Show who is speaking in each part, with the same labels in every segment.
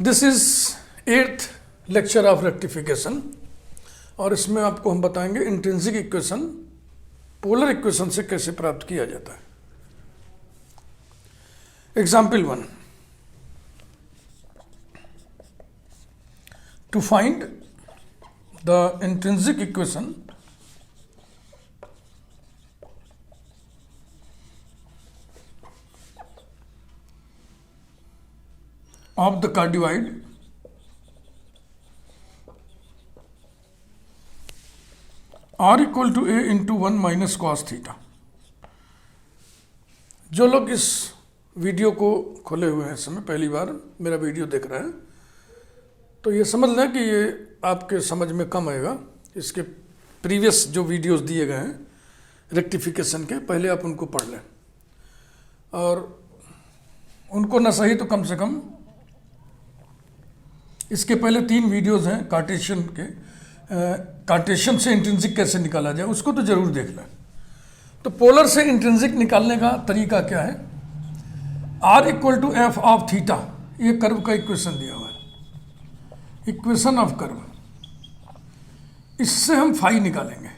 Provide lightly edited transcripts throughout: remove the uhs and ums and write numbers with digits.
Speaker 1: This is 8th lecture of rectification और इसमें आपको हम बताएंगे इंट्रिंसिक इक्वेशन पोलर इक्वेशन से कैसे प्राप्त किया जाता है। Example 1, to find the intrinsic equation of the cardioid r equal to a into 1 minus cos theta। जो लोग इस वीडियो को खोले हुए हैं इस समय पहली बार मेरा वीडियो देख रहे हैं तो ये समझ लें कि ये आपके समझ में कम आएगा। इसके प्रीवियस जो वीडियोस दिए गए हैं रेक्टिफिकेशन के, पहले आप उनको पढ़ लें और उनको ना सही तो कम से कम इसके पहले 3 वीडियोस हैं कार्टेशियन के, कार्टेशियन से इंट्रिंसिक कैसे निकाला जाए उसको तो जरूर देख लें। तो पोलर से इंट्रिंसिक निकालने का तरीका क्या है, r equal to F of theta, ये कर्व का इक्वेशन दिया हुआ है, इक्वेशन ऑफ कर्व। इससे हम फाई निकालेंगे,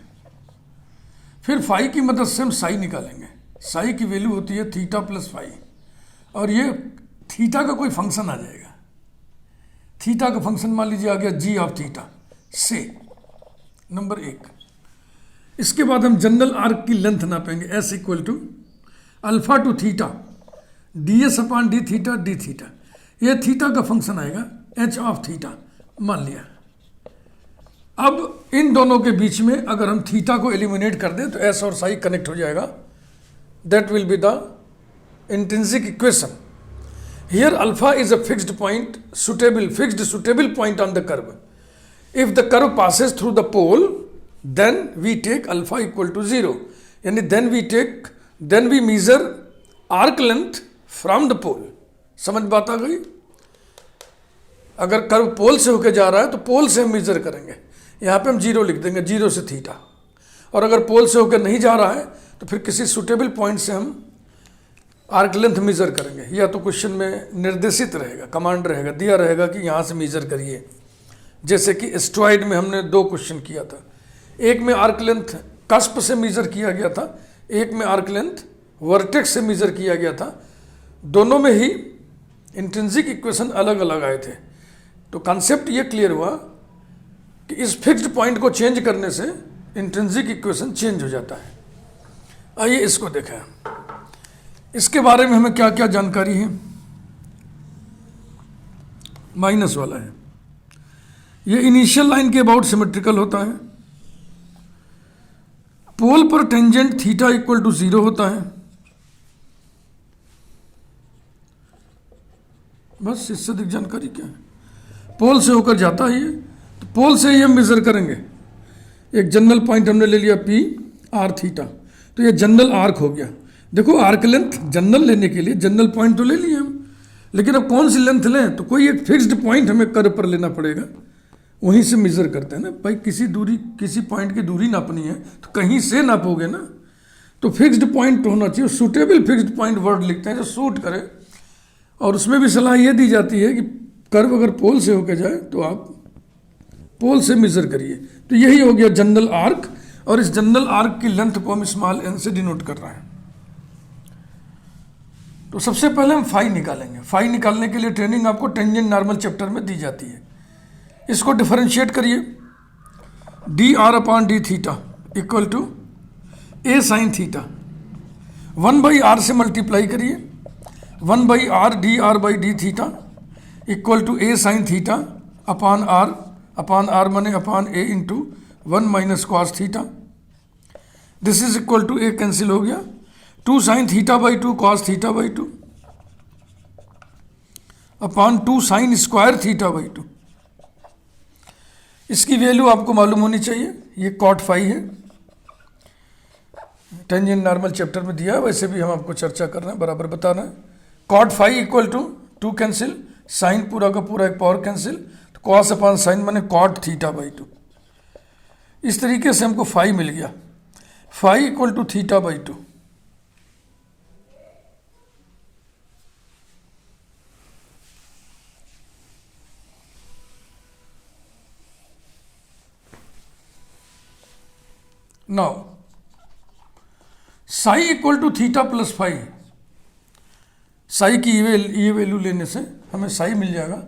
Speaker 1: फिर फाई की मदद से हम साई निकालेंगे। साई की वैल्यू होती है थीटा प्लस फाई और ये थीटा का कोई फंक्शन आ जाएगा। थीटा का फंक्शन मान लीजिए आ गया जी ऑफ थीटा से, नंबर 1। इसके बाद हम जनरल आर्क की लेंथ नापेंगे, S equal to alpha to theta D S upon D theta D theta. यह थीटा का फंक्शन आएगा एच ऑफ थीटा मान लिया। अब इन दोनों के बीच में अगर हम थीटा को एलिमिनेट कर दें तो एस और साई कनेक्ट हो जाएगा। That will be the intrinsic equation. Here alpha is a fixed point, suitable point on the curve. If the curve passes through the pole, then we take alpha equal to 0. यानी then we measure arc length from the pole. समझ बात आ गई? अगर curve पोल से होके जा रहा है तो पोल से हम मेजर करेंगे। यहाँ पे हम 0 लिख देंगे, 0 से थीटा। और अगर पोल से होकर नहीं जा रहा है तो फिर किसी सुटेबल पॉइंट से हम आर्क लेंथ मेजर करेंगे। या तो क्वेश्चन में निर्देशित रहेगा, कमांड रहेगा, दिया रहेगा कि यहाँ से मेजर करिए। जैसे कि एस्ट्रॉइड में हमने 2 क्वेश्चन किया था, एक में आर्क लेंथ कस्प से मेजर किया गया था, एक में आर्क लेंथ वर्टेक्स से मेजर किया गया था। दोनों में ही इंट्रिंसिक इक्वेशन अलग अलग आए थे। तो कॉन्सेप्ट ये क्लियर हुआ कि इस फिक्स्ड पॉइंट को चेंज करने से इंट्रिंसिक इक्वेशन चेंज हो जाता है। आइए इसको देखें, इसके बारे में हमें क्या क्या जानकारी है। माइनस वाला है, ये इनिशियल लाइन के अबाउट सिमेट्रिकल होता है। पोल पर टेंजेंट थीटा इक्वल टू 0 होता है। बस इससे अधिक जानकारी क्या है। पोल से होकर जाता है ये, तो पोल से ही हम मेजर करेंगे। एक जनरल पॉइंट हमने ले लिया पी आर थीटा, तो ये जनरल आर्क हो गया। देखो आर्क लेंथ जनरल लेने के लिए जनरल पॉइंट तो ले लिए हम, लेकिन अब कौन सी लेंथ लें, तो कोई एक फिक्स्ड पॉइंट हमें कर्व पर लेना पड़ेगा, वहीं से मेजर करते हैं ना भाई। किसी पॉइंट की दूरी नापनी है तो कहीं से नापोगे ना, तो फिक्स्ड पॉइंट होना चाहिए। सूटेबल फिक्स्ड पॉइंट वर्ड लिखते हैं जो सूट करे। और उसमें भी सलाह यह दी जाती है कि कर्व अगर पोल से होकर जाए तो आप पोल से मेजर करिए। तो यही हो गया जनरल आर्क, और इस जनरल आर्क की लेंथ को हम स्मॉल एन से डिनोट कर रहे हैं। तो सबसे पहले हम फाई निकालेंगे। फाई निकालने के लिए ट्रेनिंग आपको टेंजेंट नॉर्मल चैप्टर में दी जाती है। इसको डिफरेंशिएट करिए, D R upon D theta equal to A sine theta. 1/r से मल्टीप्लाई करिए, 1/r D are by D theta equal to A sine theta upon R माने upon A into 1 minus cos theta. This is equal to A cancel हो गया, 2 sine theta by 2 cos theta by 2 upon 2 sine square theta by 2। इसकी value आपको मालूम होनी चाहिए, ये cot phi है, टेंजेंट नॉर्मल चैप्टर में दिया है, वैसे भी हम आपको चर्चा कर रहे हैं, बराबर बताना है। Cot phi equal to 2 cancel, sine पूरा का पूरा एक पावर कैंसिल, तो कॉस अपॉन साइन माने कॉट थीटा बाई 2। इस तरीके से हमको फाई मिल गया, phi equal to theta by 2। Now psi equal to theta plus phi, psi की ये वैल्यू लेने से हमें साई मिल जाएगा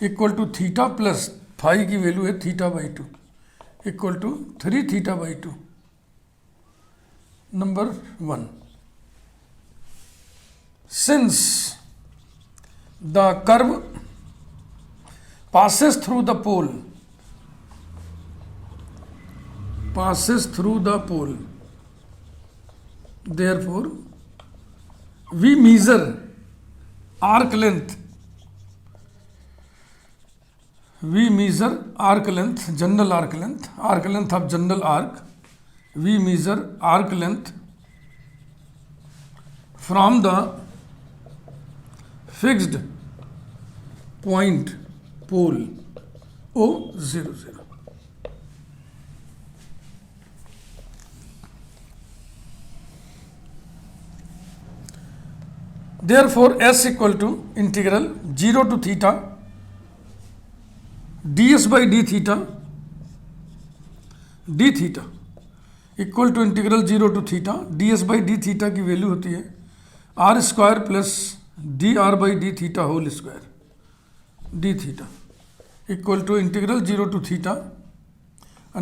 Speaker 1: equal to theta plus phi की वैल्यू है theta by two equal to 3 theta by two. Number 1, since the curve passes through the pole, therefore we measure arc length, general arc length of general arc, we measure arc length from the fixed point pole O00. Therefore S equal to integral 0 to theta ds by d theta equal to integral 0 to theta ds by D theta की value होती है r square plus d are by D theta whole square d theta equal to integral 0 to theta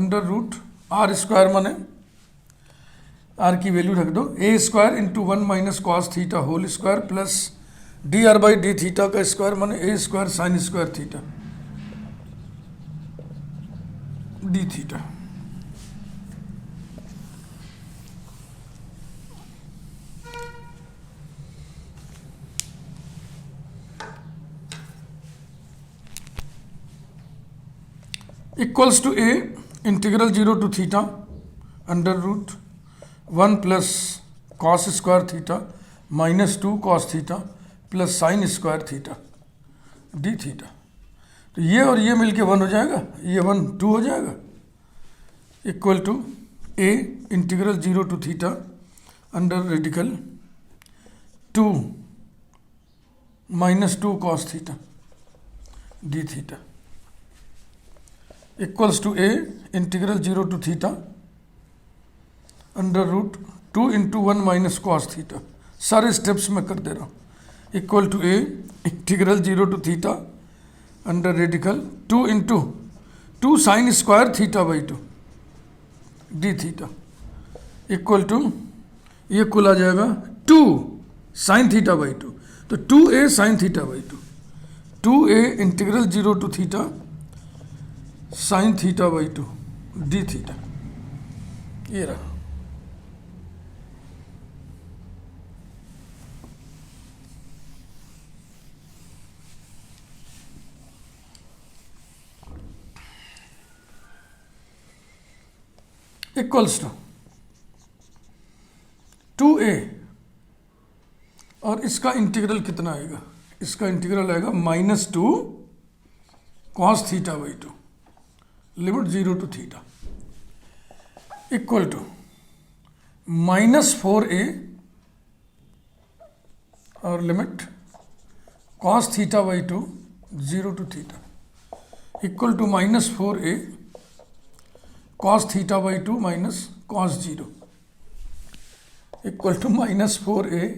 Speaker 1: under root r square माने r की value रख दो a square into 1 minus cos theta whole square plus d are by D theta का square माने a square sine square theta D theta. Equals to A integral 0 to theta under root 1 plus cos square theta minus 2 cos theta plus sine square theta D theta. तो ये और ये मिलके 1 हो जाएगा, ये 1 2 हो जाएगा equal to A integral 0 to theta under radical 2 minus 2 cos theta D theta equals to A integral 0 to theta under root 2 into 1 minus cos theta. सारे स्टेप्स में कर दे रहा हूँ equal to A integral 0 to theta under radical 2 into 2 sine square theta by 2 D theta equal to ये कुल आ जाएगा 2 sine theta by 2, तो 2a sine theta by 2 2a integral 0 to theta sine theta by 2 D theta. ये रहा equals to 2a और इसका integral कितना आएगा, इसका इंटीग्रल आएगा -2 cos theta by 2 limit 0 to theta equal to -4a और limit cos theta by 2 0 to theta equal to -4a cos theta by 2 minus cos 0 equal to -4a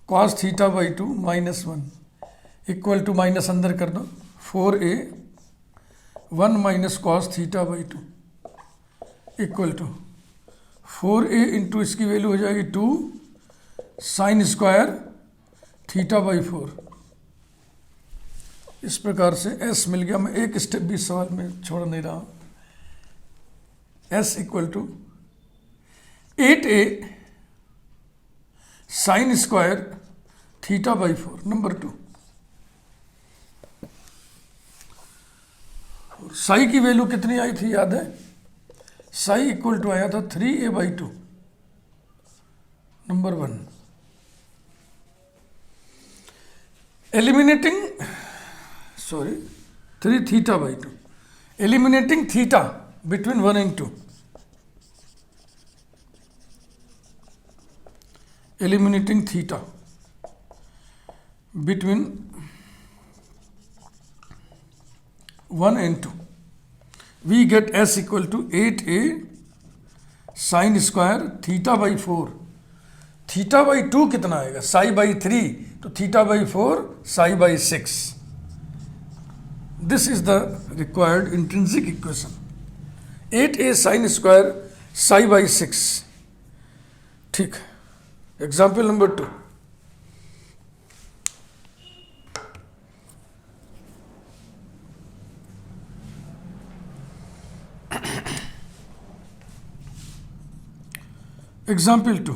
Speaker 1: cos theta by 2 -1 equal to minus अंदर कर दो 4a 1 minus cos theta by 2 equal to 4a into इसकी value हो जाएगी 2 sine square theta by 4। इस प्रकार से s मिल गया। मैं एक स्टेप भी सवाल में छोड़ नहीं रहा हूं। s equal to 8a sine square theta by 4 number 2। Psi की वैल्यू कितनी आई थी याद है, साई इक्वल टू आया था 3a by 2 number 1। Eliminating 3 theta by 2 eliminating theta between 1 and 2 eliminating theta between 1 and 2 we get s equal to 8a sine square theta by 4, theta by 2 कितना आएगा, psi by 3, तो theta by 4 psi by 6. This is the required intrinsic equation. 8a sine square psi by 6. ठीक. Example number 2. Example 2.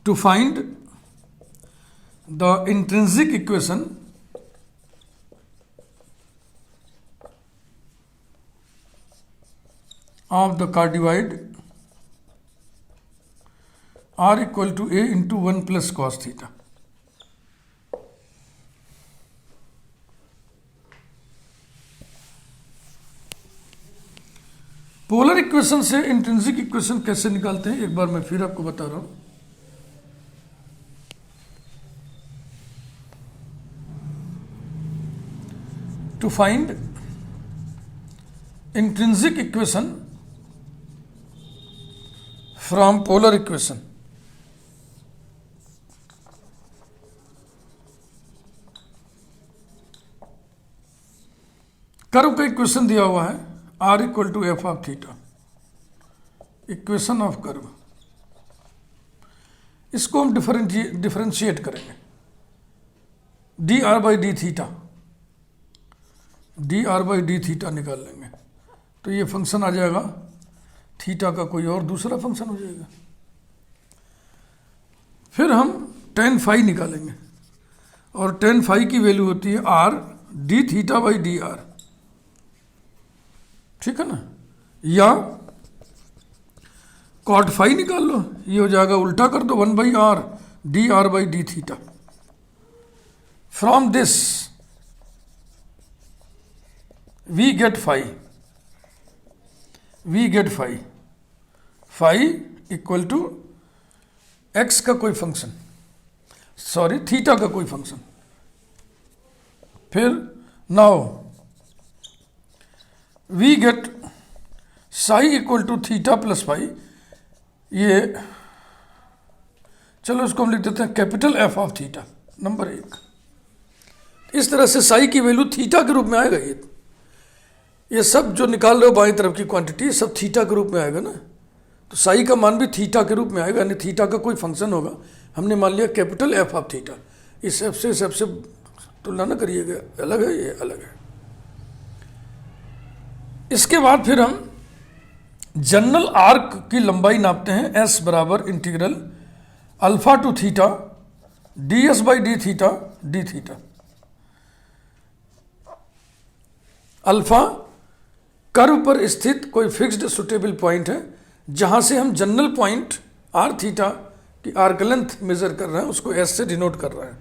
Speaker 1: To find the intrinsic equation of the cardioid r equal to a into 1 plus cos theta. Polar equation से intrinsic equation कैसे निकालते हैं एक बार मैं फिर आपको बता रहा हूं. To find intrinsic equation from polar equation, curve का इक्वेशन दिया हुआ है r equal to F of theta, equation of curve. इसको हम डिफरेंशिएट करेंगे. D are by D theta, D are by D theta निकाल लेंगे तो ये फंक्शन आ जाएगा, थीटा का कोई और दूसरा फंक्शन हो जाएगा. फिर हम टेन फाई निकालेंगे और टेन फाई की वैल्यू होती है R D theta by D R. ठीक है ना. या कॉट फाई निकाल लो, ये हो जाएगा, उल्टा कर दो 1 by r d are by D theta. From this we get phi, we get phi, phi equal to x का कोई फंक्शन, सॉरी थीटा का कोई फंक्शन. फिर now we get psi equal to theta plus phi. ये चलो इसको हम लिख देते हैं capital F of theta number 1. इस तरह से साई की वैल्यू थीटा के रूप में आएगा. ये सब जो निकाल रहे हो बाईं तरफ की क्वांटिटी सब थीटा के रूप में आएगा ना, तो साई का मान भी थीटा के रूप में आएगा, यानी थीटा का कोई फंक्शन होगा. हमने मान लिया कैपिटल एफ ऑफ थीटा. इस एफ से तुलना ना करिएगा, अलग है, ये अलग है. इसके बाद फिर हम जनरल आर्क की लंबाई नापते हैं. एस बराबर integral alpha to theta D S by D theta D theta. Alpha curve पर स्थित कोई फिक्स्ड सुटेबल पॉइंट है जहां से हम जनरल पॉइंट आर थीटा की आर्क लेंथ मेजर कर रहे हैं, उसको एस से डिनोट कर रहे हैं.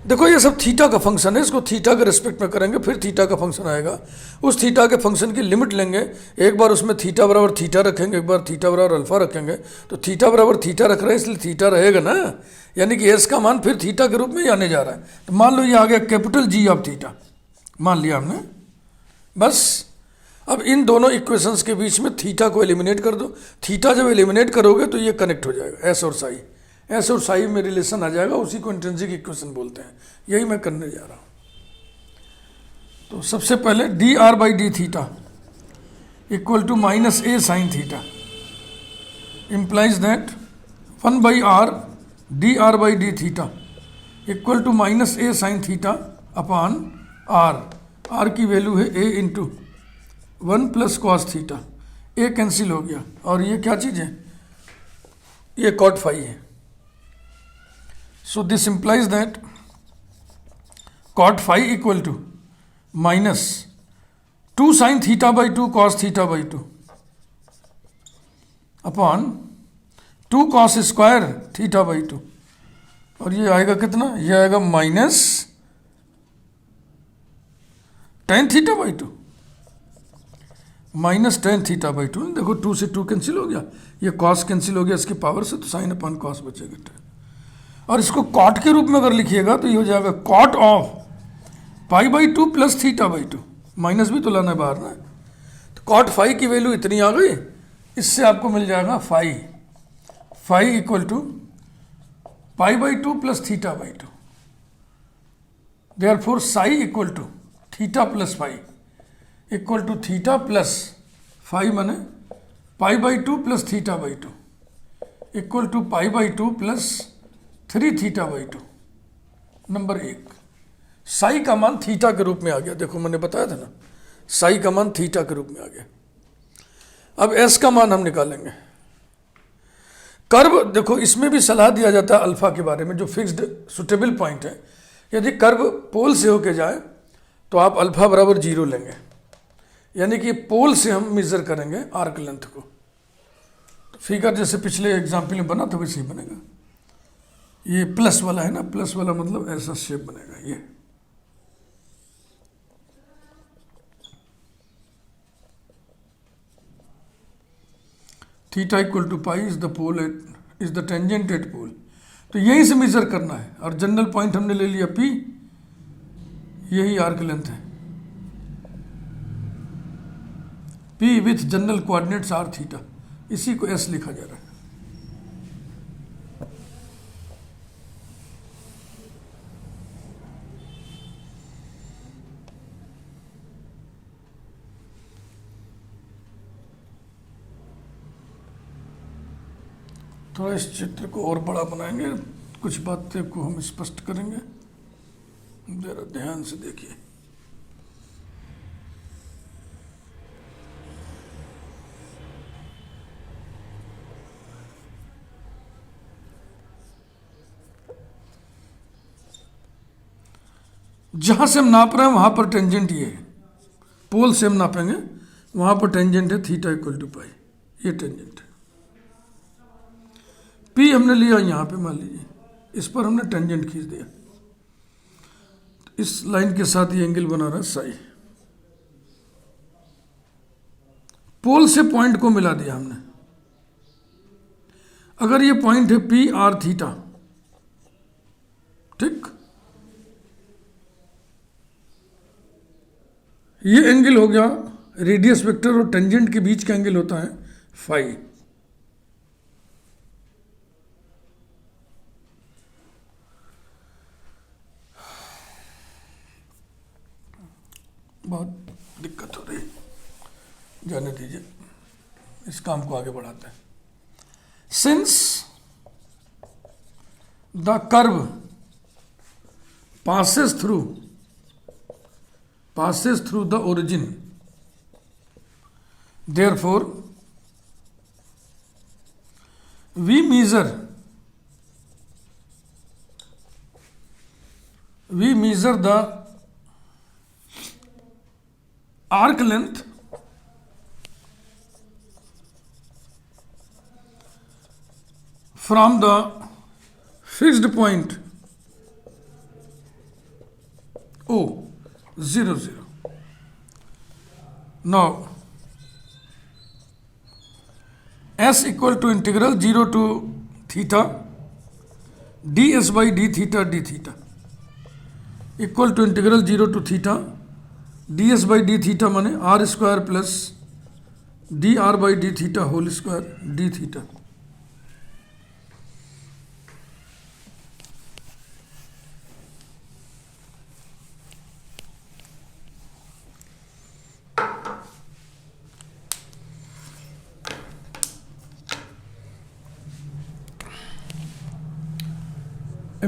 Speaker 1: देखो ये सब थीटा का फंक्शन है, इसको थीटा के रिस्पेक्ट में करेंगे, फिर थीटा का फंक्शन आएगा. उस थीटा के फंक्शन की लिमिट लेंगे, एक बार उसमें थीटा बराबर थीटा रखेंगे, एक बार थीटा बराबर अल्फा रखेंगे. तो थीटा बराबर थीटा रख रहे हैं इसलिए थीटा रहेगा ना, यानी कि एस का मान फिर थीटा के रूप में ही आने जा रहा है. तो मान लो ये आ गया कैपिटल जी ऑफ थीटा, मान लिया हमने. बस अब इन दोनों इक्वेशंस के बीच में थीटा को एलिमिनेट कर दो. थीटा जब एलिमिनेट करोगे तो ये कनेक्ट हो जाएगा, एस और साई. एस और साई में रिलेशन आ जाएगा, उसी को इंट्रिंसिक इक्वेशन बोलते हैं. यही मैं करने जा रहा हूं. तो सबसे पहले d are by D theta equal to minus a sine theta implies that 1 by r dr by d theta equal to minus a sine theta upon r. R की वैल्यू है a into 1 plus cos theta. A cancel हो गया और ये क्या चीज़ है, ये cot phi है. So this implies that cot phi equal to minus 2 sine theta by 2 cos theta by 2 upon 2 cos square theta by 2. और ये आएगा कितना, ये आएगा minus tan theta by 2, minus tan theta by 2. देखो 2 से 2 कैंसिल हो गया, ये कॉस कैंसिल हो गया इसकी पावर से, तो साइन अपॉन कॉस बचेगा 10. और इसको कॉट के रूप में अगर लिखिएगा तो ये हो जाएगा cot of pi by 2 plus theta by 2. Minus भी तो लाना है बाहर ना. तो कॉट फाई की वैल्यू इतनी आ गई इससे आपको मिल जाएगा phi, phi equal to π/2 plus theta by two. Therefore psi equal to theta plus phi equal to theta plus phi माने π/2 plus theta by two equal to π/2 plus 3 theta by two. Number 1, psi का मान theta के रूप में आ गया। देखो मैंने बताया था ना, साई का मान थीटा के रूप में आ गया। अब एस का मान हम निकालेंगे। कर्व, देखो इसमें भी सलाह दिया जाता है अल्फा के बारे में, जो फिक्स्ड सुटेबल पॉइंट है। यदि कर्व पोल से होके जाए तो आप अल्फा बराबर 0 लेंगे, यानी कि पोल से हम मेजर करेंगे आर्क लेंथ को। तो फिगर जैसे पिछले एग्जाम्पल में बना था वैसे ही बनेगा। ये प्लस वाला है ना, प्लस वाला मतलब ऐसा शेप बनेगा। ये theta equal to pi is the pole at is the tangent at pole. तो यहीं से मेजर करना है। और जनरल पॉइंट हमने ले लिया पी, यही आर्क लेंथ है। P with general coordinates r theta, इसी को एस लिखा जा रहा है। थोड़ा इस चित्र को और बड़ा बनाएंगे, कुछ बातें को हम स्पष्ट करेंगे। जरा ध्यान से देखिए। जहां से हम नाप रहे हैं वहां पर टेंजेंट ये है। पोल से हम नापेंगे, वहां पर टेंजेंट है थीटा इक्वल टू पाई, ये टेंजेंट है। पी हमने लिया यहाँ पे, मान लीजिए इस पर हमने टेंजेंट खींच दिया। इस लाइन के साथ ये एंगल बना रहा है साई। पोल से पॉइंट को मिला दिया हमने। अगर ये पॉइंट है पी आर थीटा, ठीक, ये एंगल हो गया रेडियस वेक्टर और टेंजेंट के बीच का एंगल होता है फाई। बहुत दिक्कत हो रही, जाने दीजिए, इस काम को आगे बढ़ाते हैं। Since the curve passes through the origin, therefore we measure the arc length from the fixed point O 0 0. Now S equal to integral 0 to theta ds by d theta d theta equal to integral 0 to theta ds by d theta माने r square plus dr by d theta whole square d theta।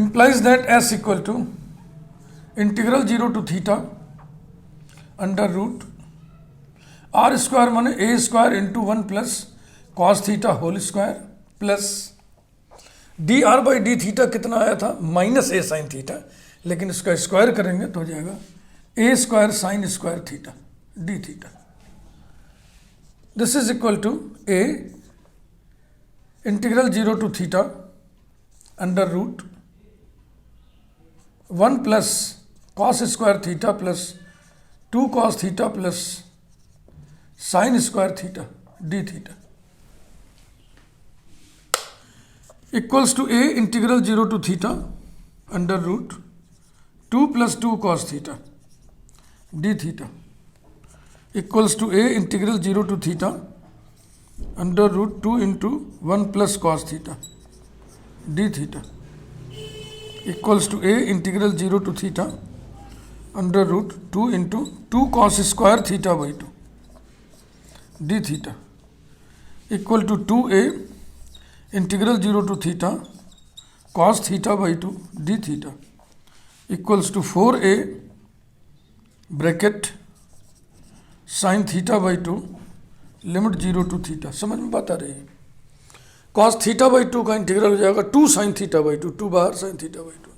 Speaker 1: implies that s equal to integral 0 to theta under root r square माने a square into 1 plus cos theta whole square plus d are by D theta कितना आया था, minus a sine theta, लेकिन इसका square करेंगे तो हो जाएगा a square sine square theta D theta. This is equal to A integral 0 to theta under root 1 plus cos square theta plus 2 cos theta plus sine square theta D theta equals to A integral 0 to theta under root 2 plus 2 cos theta D theta equals to A integral 0 to theta under root 2 into 1 plus cos theta D theta equals to A integral 0 to theta under root 2 into 2 cos square theta by 2 D theta equal to 2a integral 0 to theta cos theta by 2 D theta equals to 4a bracket sine theta by 2 limit 0 to theta. समझ में बात आ रही है? Cos theta by 2 का integral हो जाएगा 2 sine theta by 2, 2 बाहर sine theta by 2।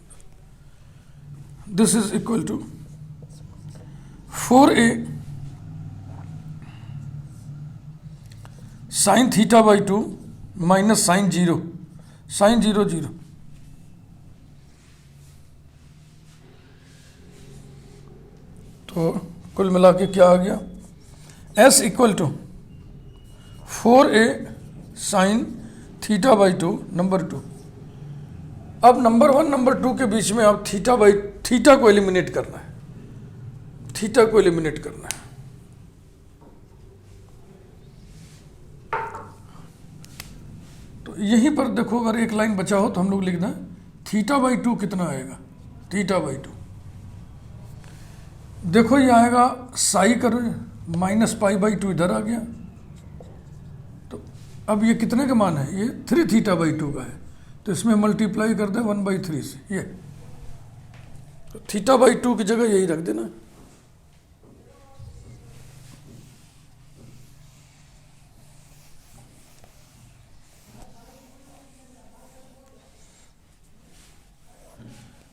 Speaker 1: This is equal to 4a sine theta by 2 minus sine 0 0। तो कुल मिला के क्या आ गया? s equal to 4a sine theta by 2 number 2। अब नंबर 1 नंबर 2 के बीच में आप थीटा को एलिमिनेट करना है, थीटा को एलिमिनेट करना है। तो यहीं पर देखो, अगर एक लाइन बचा हो तो हम लोग लिखना थीटा बाई 2 कितना आएगा? थीटा बाई 2 देखो ये आएगा साई करो माइनस पाई बाई 2 इधर आ गया। तो अब ये कितने का मान है? ये 3 थीटा बाई 2 का है, तो इसमें मल्टीप्लाई कर दे 1/3 से। ये तो थीटा बाई 2 की जगह यही रख देना।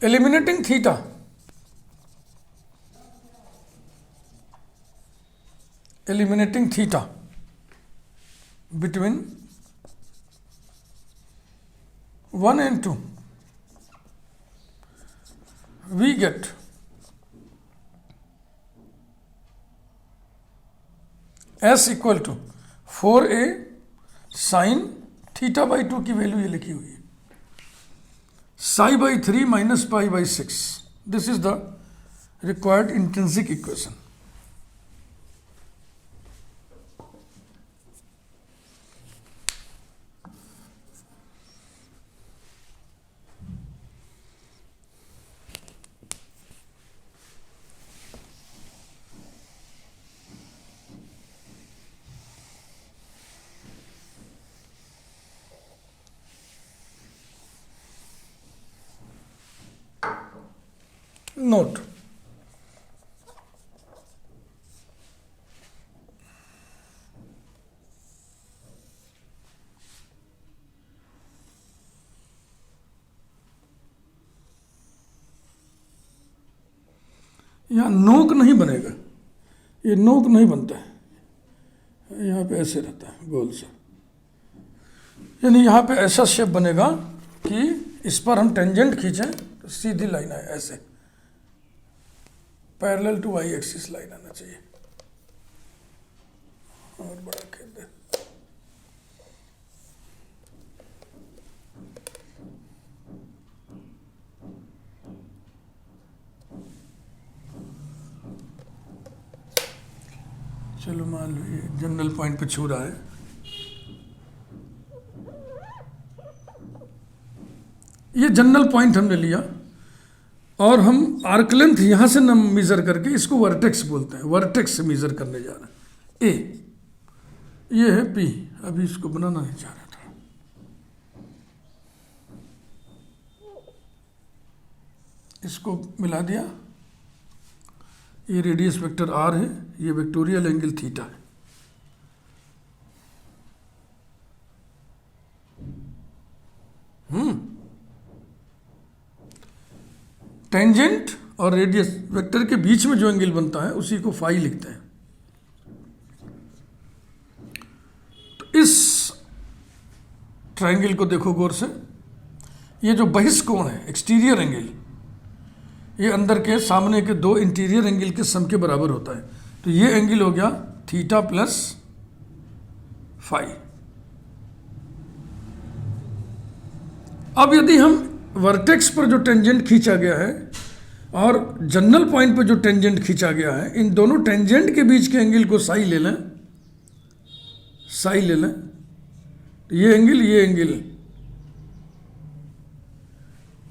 Speaker 1: Eliminating theta, eliminating theta between 1 and 2, we get s equal to 4a sin theta by 2 की वैल्यू ये लिखी हुई है, psi by 3 minus pi by 6। This is the required intrinsic equation. Note, यहाँ नोक नहीं बनेगा, ये नोक नहीं बनता है, यहाँ पे ऐसे रहता है गोल सा, यानी यहाँ पे ऐसा शेप बनेगा कि इस पर हम टेंजेंट खींचें तो सीधी लाइन आए, ऐसे parallel to y axis line आना चाहिए। और बड़ा खेल दे, चलो मान लो ये जनरल पॉइंट पे छू रहा है। ये जनरल पॉइंट हमने लिया और हम आर्क लेंथ यहां से न मेजर करके इसको वर्टेक्स बोलते हैं, वर्टेक्स से मेजर करने जा रहे हैं। ए ये है पी, अभी इसको बनाना नहीं चाह रहा था। इसको मिला दिया, ये रेडियस वेक्टर आर है, ये वेक्टोरियल एंगल थीटा है। टेंजेंट और रेडियस वेक्टर के बीच में जो एंगल बनता है उसी को फाई लिखते हैं। तो इस ट्रायंगल को देखो गौर से, ये जो बहिष्कोण है एक्सटीरियर एंगल, ये अंदर के सामने के दो इंटीरियर एंगल के सम के बराबर होता है। तो ये एंगल हो गया थीटा प्लस फाई। अब यदि हम वर्टेक्स पर जो टेंजेंट खींचा गया है और जनरल पॉइंट पर जो टेंजेंट खींचा गया है, इन दोनों टेंजेंट के बीच के एंगल को साई ले लें, साई ले लें, ये एंगल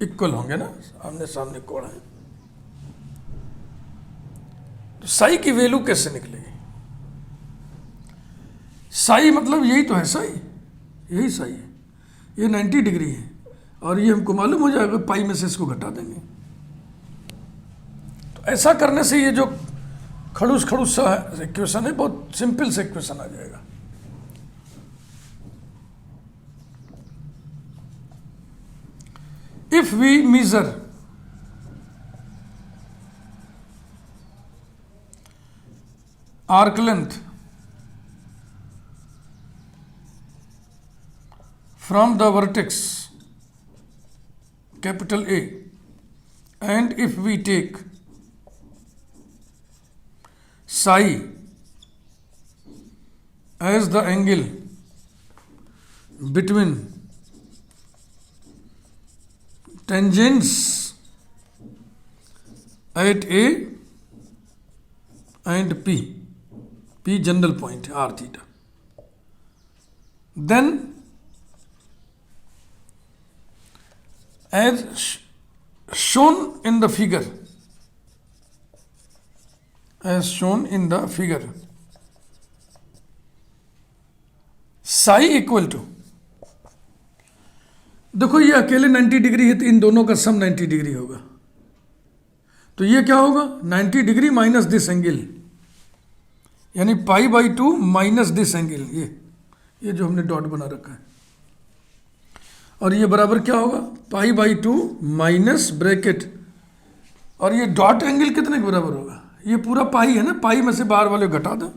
Speaker 1: इक्वल होंगे ना, आमने सामने कोण है। तो साई की वैल्यू कैसे निकलेगी? साई मतलब यही तो है साई, यही साई है, ये 90 डिग्री है और ये हमको मालूम हो जाएगा, पाई में से इसको घटा देंगे। तो ऐसा करने से ये जो खड़ूस सा इक्वेशन है, बहुत सिंपल से इक्वेशन आ जाएगा। If we measure arc length from the vertex capital A, and if we take psi as the angle between tangents at A and P general point r theta, then as shown in the figure, psi equal to, देखो ये अकेले 90 degree है तो इन दोनों का सम 90 degree होगा, तो ये क्या होगा 90 डिग्री माइनस दिस एंगल, यानी π/2 माइनस दिस एंगल, ये जो हमने डॉट बना रखा है, और ये बराबर क्या होगा π/2 माइनस ब्रैकेट, और ये डॉट एंगल कितने के बराबर होगा, ये पूरा पाई है ना, पाई में से बाहर वाले घटा दो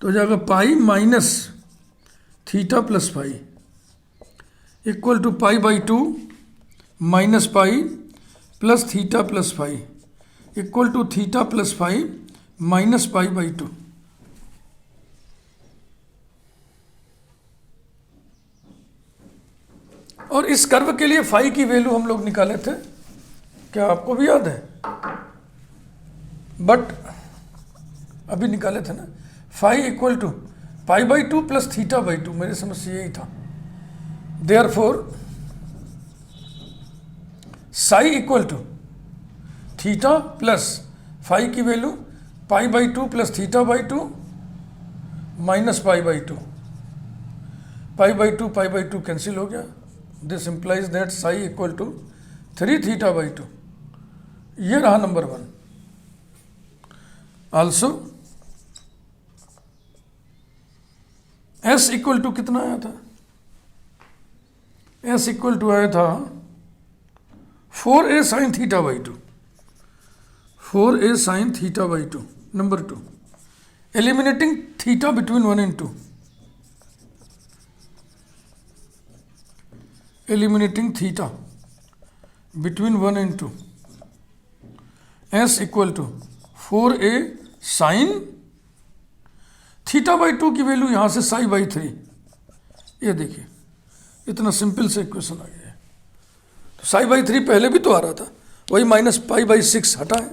Speaker 1: तो हो जाएगा pi minus theta plus pi equal to π/2 minus pi plus theta plus pi equal to theta plus pi minus π/2। और इस कर्व के लिए फाई की वैल्यू हम लोग निकाले थे, क्या आपको भी याद है? बट अभी निकाले थे ना, फाई इक्वल टू π/2 प्लस θ/2, मेरी समझ से यही था। Therefore, psi equal to theta plus phi की वैल्यू π/2 प्लस θ/2 माइनस π/2, π/2 कैंसिल हो गया। This implies that psi equal to 3 θ/2। ये रहा number 1। Also s equal to कितना आया था? s इक्वल टू आया था 4a sin θ/2, 4a sin θ/2। Number 2, eliminating theta between 1 and 2, eliminating theta between 1 and 2, s equal to 4a sin θ/2 की value यहां से psi/3, ये देखिए इतना सिंपल से इक्वेशन आ गया है। तो psi/3 पहले भी तो आ रहा था, वही माइनस π/6 हटा है।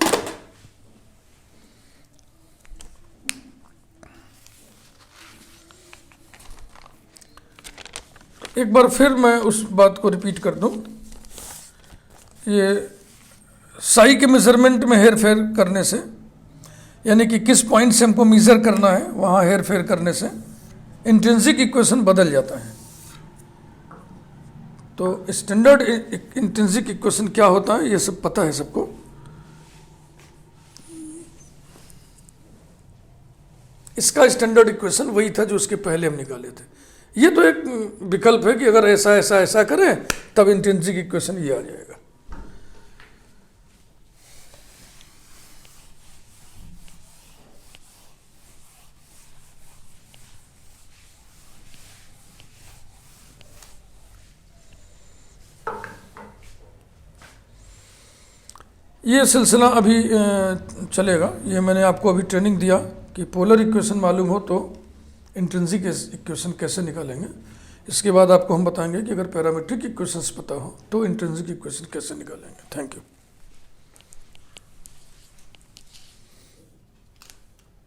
Speaker 1: एक बार फिर मैं उस बात को रिपीट कर दूं, ये साई के मेजरमेंट में हेर फेर करने से, यानी कि किस पॉइंट से हमको मेजर करना है वहाँ हेर फेर करने से इंट्रिंसिक इक्वेशन बदल जाता है। तो स्टैंडर्ड इंट्रिंसिक इक्वेशन क्या होता है ये सब पता है सबको। इसका स्टैंडर्ड इक्वेशन वही था जो उसके पहले हम निकाले थे। ये तो एक विकल्प है कि अगर ऐसा ऐसा ऐसा करें तब इंट्रिंसिक इक्वेशन ये आ जाएगा। ये सिलसिला अभी चलेगा। ये मैंने आपको अभी ट्रेनिंग दिया कि पोलर इक्वेशन मालूम हो तो इंट्रिंसिक इक्वेशन कैसे निकालेंगे। इसके बाद आपको हम बताएंगे कि अगर पैरामीट्रिक इक्वेशंस पता हो तो इंट्रिंसिक इक्वेशन कैसे निकालेंगे। Thank you.